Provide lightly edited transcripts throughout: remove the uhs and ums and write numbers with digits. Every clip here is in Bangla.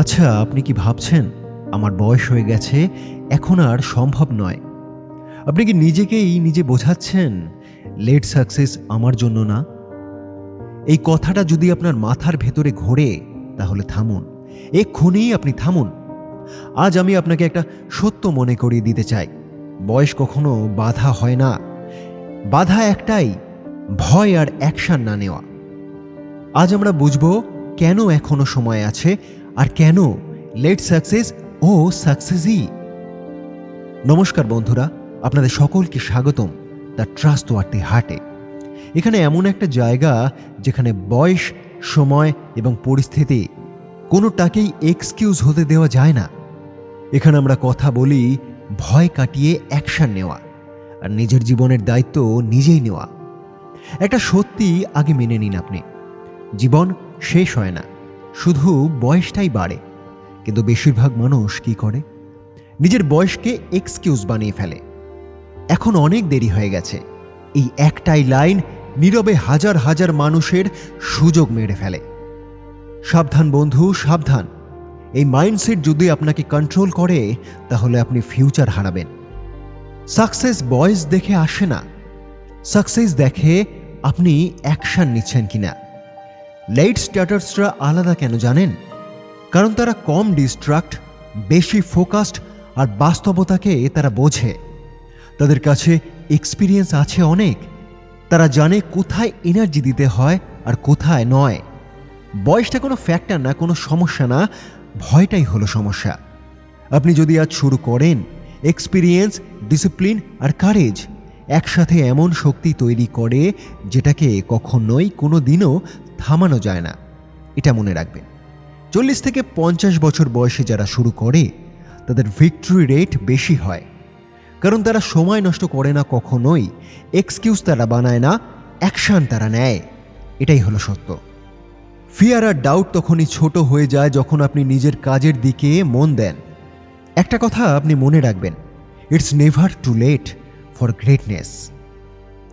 আচ্ছা, আপনি কি ভাবছেন আমার বয়স হয়ে গেছে, এখন আর সম্ভব নয়? আপনি কি নিজেকেই নিজে বোঝাচ্ছেন লেট সাকসেস আমার জন্য না? এই কথাটা যদি আপনার মাথার ভেতরে ঘোরে তাহলে থামুন। এক্ষুনি আপনি থামুন। আজ আমি আপনাকে একটা সত্য মনে করিয়ে দিতে চাই। বয়স কখনো বাধা হয় না। বাধা একটাই, ভয় আর অ্যাকশন না নেওয়া। আজ আমরা বুঝব কেন এখনো সময় আছে আর কেন লেট সাকসেস ও সাকসেসই। নমস্কার বন্ধুরা, আপনাদের সকলকে স্বাগতম দ্য ট্রাস্টওয়ার্থি হার্টে। এখানে এমন একটা জায়গা যেখানে বয়স, সময় এবং পরিস্থিতি কোনোটাকেই এক্সকিউজ হতে দেওয়া যায় না। এখানে আমরা কথা বলি ভয় কাটিয়ে অ্যাকশন নেওয়া আর নিজের জীবনের দায়িত্ব নিজেই নেওয়া। একটা সত্যি আগে মেনে নিন আপনি, জীবন শেষ হয় না, শুধু বয়সটাই বাড়ে। কিন্তু বেশিরভাগ মানুষ কি করে? নিজের বয়সকে এক্সকিউজ বানিয়ে ফেলে। এখন অনেক দেরি হয়ে গেছে, এই একটাই লাইন নীরবে হাজার হাজার মানুষের সুযোগ মেরে ফেলে। সাবধান বন্ধু, সাবধান। এই মাইন্ডসেট যদি আপনাকে কন্ট্রোল করে তাহলে আপনি ফিউচার হারাবেন। সাকসেস বয়স দেখে আসে না, সাকসেস দেখে আপনি অ্যাকশন নিচ্ছেন কিনা। লেট স্টার্টার্সরা আলাদা কেন জানেন? কারণ তারা কম ডিস্ট্রাক্ট, বেশি ফোকাসড আর বাস্তবতাকে তারা বোঝে। তাদের কাছে এক্সপিরিয়েন্স আছে অনেক। তারা জানে কোথায় এনার্জি দিতে হয় আর কোথায় নয়। বয়সটা কোনো ফ্যাক্টর না, কোনো সমস্যা না, ভয়টাই হলো সমস্যা। আপনি যদি আজ শুরু করেন, এক্সপিরিয়েন্স, ডিসিপ্লিন আর কারেজ একসাথে এমন শক্তি তৈরি করে যেটাকে কখনোই কোনো দিনও থামানো যায় না। এটা মনে রাখবেন। 40 থেকে 50 বছর বয়সে যারা শুরু করে তাদের ভিক্টরি রেট বেশি হয়, কারণ তারা সময় নষ্ট করে না কখনোই, এক্সকিউজ তারা বানায় না, অ্যাকশন তারা নেয়। এটাই হলো সত্য। ফিয়ার আর ডাউট তখনই ছোট হয়ে যায় যখন আপনি নিজের কাজের দিকে মন দেন। একটা কথা আপনি মনে রাখবেন, it's never too late for greatness.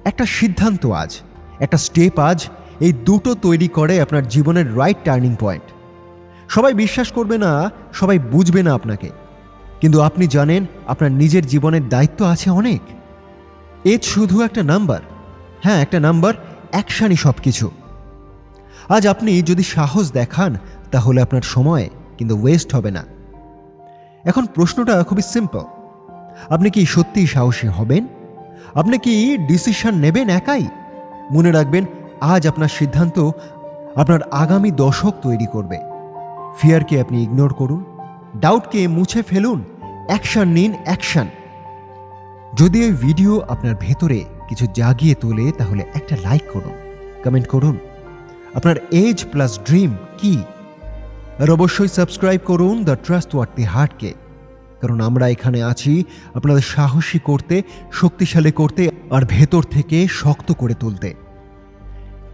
একটা সিদ্ধান্ত আজ, একটা স্টেপ আজ, এই দুটো তৈরি করে আপনার জীবনের রাইট টার্নিং পয়েন্ট। সবাই বিশ্বাস করবে না, সবাই বুঝবে না আপনাকে, কিন্তু আপনি জানেন আপনার নিজের জীবনের দায়িত্ব আছে অনেক। এজ শুধু একটা নাম্বার। হ্যাঁ, একটা নাম্বার, অ্যাকশনই সব কিছু। আজ আপনি যদি সাহস দেখান তাহলে আপনার সময় কিন্তু ওয়েস্ট হবে না। এখন প্রশ্নটা খুবই সিম্পল, আপনি কি সত্যিই সাহসী হবেন? আপনি কি ডিসিশন নেবেন একাই? মনে রাখবেন, আজ আপনার সিদ্ধান্ত আপনার আগামী দশক তৈরি করবে। ফিয়ারকে আপনি ইগনোর করুন, ডাউটকে মুছে ফেলুন, অ্যাকশন নিন, অ্যাকশন। যদি এই ভিডিও আপনার ভেতরে কিছু জাগিয়ে তোলে তাহলে একটা লাইক করুন, কমেন্ট করুন আপনার এজ প্লাস ড্রিম কি, আর অবশ্যই সাবস্ক্রাইব করুন দ্য ট্রাস্টওয়ার্থি হার্টকে। কারণ আমরা এখানে আছি আপনাদের সাহসী করতে, শক্তিশালী করতে আর ভেতর থেকে শক্ত করে তুলতে।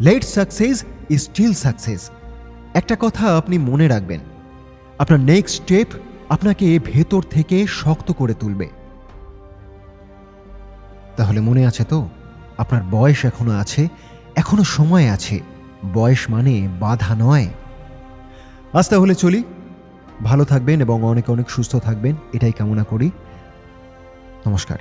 Late success is still success. একটা কথা আপনি মনে রাখবেন, আপনার নেক্সট স্টেপ আপনাকে ভেতর থেকে শক্ত করে তুলবে। তাহলে মনে আছে তো, আপনার বয়স এখনো আছে, এখনো সময় আছে। বয়স মানে বাধা নয়। আজ তাহলে চলি। ভালো থাকবেন এবং অনেক অনেক সুস্থ থাকবেন, এটাই কামনা করি। নমস্কার।